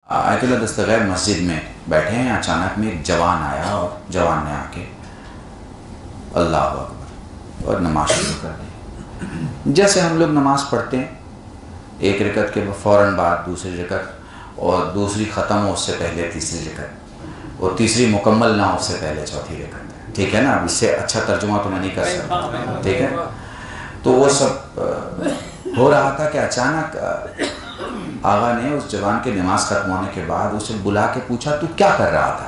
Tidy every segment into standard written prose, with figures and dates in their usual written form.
آیت اللہ دستغیر مسجد میں بیٹھے ہیں، اچانک میں ایک جوان آیا اور جوان نے آ کے اللہ اکبر اور نماز شروع کر دی۔ جیسے ہم لوگ نماز پڑھتے ہیں، ایک رکعت کے فوراً بعد دوسری رکعت، اور دوسری ختم ہو اس سے پہلے تیسری رکعت، اور تیسری مکمل نہ ہو اس سے پہلے چوتھی رکعت، ٹھیک ہے نا؟ اب اس سے اچھا ترجمہ تو میں نہیں کر سکتا، ٹھیک ہے؟ تو وہ سب ہو رہا تھا کہ اچانک آغا نے اس جوان کے نماز ختم ہونے کے بعد اسے بلا کے پوچھا تو کیا کر رہا تھا؟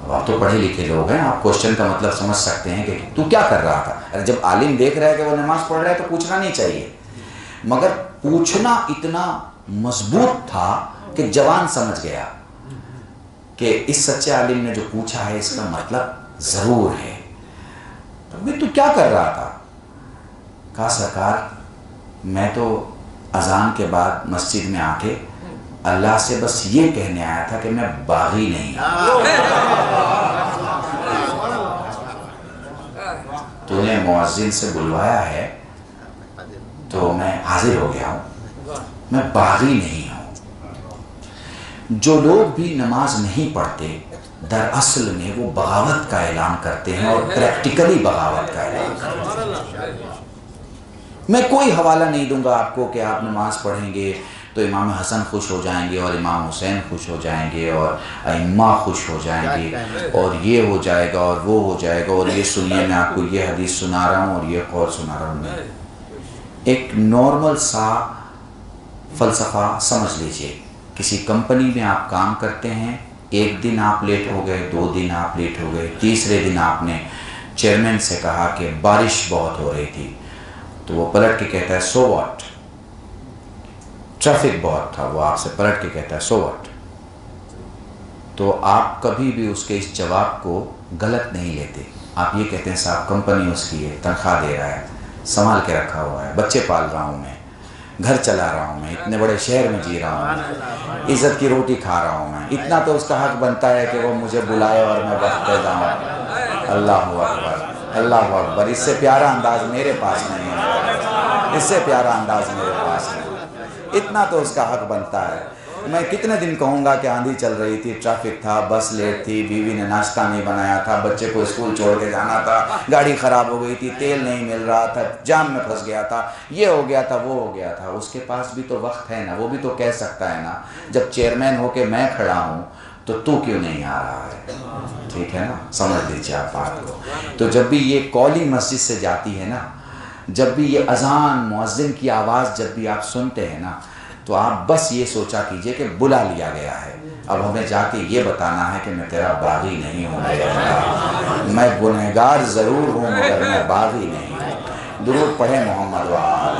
اب آپ تو پڑھے لکھے لوگ ہیں، آپ کوشچن کا مطلب سمجھ سکتے ہیں کہ تو کیا کر رہا تھا۔ جب عالم دیکھ رہا ہے کہ وہ نماز پڑھ رہا ہے تو پوچھنا نہیں چاہیے، مگر پوچھنا اتنا مضبوط تھا کہ جوان سمجھ گیا کہ اس سچے عالم نے جو پوچھا ہے اس کا مطلب ضرور ہے۔ تو کیا کر رہا تھا؟ کہا سرکار میں تو اذان کے بعد مسجد میں آ کے اللہ سے بس یہ کہنے آیا تھا کہ میں باغی نہیں ہوں۔ تو نے مؤذن سے بلوایا ہے تو میں حاضر ہو گیا ہوں، میں باغی نہیں ہوں۔ جو لوگ بھی نماز نہیں پڑھتے دراصل میں وہ بغاوت کا اعلان کرتے ہیں، اور پریکٹیکلی بغاوت کا اعلان کرتے ہیں۔ میں کوئی حوالہ نہیں دوں گا آپ کو کہ آپ نماز پڑھیں گے تو امام حسن خوش ہو جائیں گے اور امام حسین خوش ہو جائیں گے اور ائمہ خوش ہو جائیں گے اور یہ ہو جائے گا اور وہ ہو جائے گا، اور یہ سنیے میں آپ کو یہ حدیث سنا رہا ہوں اور یہ قول سنا رہا ہوں۔ نہیں، ایک نارمل سا فلسفہ سمجھ لیجئے۔ کسی کمپنی میں آپ کام کرتے ہیں، ایک دن آپ لیٹ ہو گئے، 2 دن آپ لیٹ ہو گئے، تیسرے دن آپ نے چیئرمین سے کہا کہ بارش بہت ہو رہی تھی، تو وہ پلٹ کے کہتا ہے سو واٹ، ٹریفک بہت تھا، وہ آپ سے پلٹ کے کہتا ہے سو واٹ، تو آپ کبھی بھی اس کے اس جواب کو غلط نہیں لیتے۔ آپ یہ کہتے ہیں صاحب کمپنی اس کی ہے، تنخواہ دے رہا ہے، سنبھال کے رکھا ہوا ہے، بچے پال رہا ہوں میں، گھر چلا رہا ہوں میں، اتنے بڑے شہر میں جی رہا ہوں میں، عزت کی روٹی کھا رہا ہوں میں، اتنا تو اس کا حق بنتا ہے کہ وہ مجھے بلائے اور میں وقت پہ جاؤں۔ اللہ اکبر، اللہ اکبر، اس سے پیارا انداز میرے پاس نہیں ہے، اس سے پیارا انداز میرے پاس نہیں، اتنا تو اس کا حق بنتا ہے۔ میں کتنے دن کہوں گا کہ آندھی چل رہی تھی، ٹریفک تھا، بس لیٹ تھی، بیوی نے ناشتہ نہیں بنایا تھا، بچے کو اسکول چھوڑ کے جانا تھا، گاڑی خراب ہو گئی تھی، تیل نہیں مل رہا تھا، جام میں پھنس گیا تھا، یہ ہو گیا تھا، وہ ہو گیا تھا۔ اس کے پاس بھی تو وقت ہے نا، وہ بھی تو کہہ سکتا ہے نا، جب چیئرمین ہو کے میں کھڑا ہوں تو کیوں نہیں آ رہا ہے؟ ٹھیک ہے نا، سمجھ لیجیے آپ بات کو۔ تو جب بھی یہ کالنگ مسجد سے جاتی ہے نا، جب بھی یہ اذان مؤذن کی آواز جب بھی آپ سنتے ہیں نا، تو آپ بس یہ سوچا کیجئے کہ بلا لیا گیا ہے، اب ہمیں جا کے یہ بتانا ہے کہ میں تیرا باغی نہیں ہوں، میں گنہگار ضرور ہوں مگر میں باغی نہیں ہوں۔ درود پڑھیں محمد و آل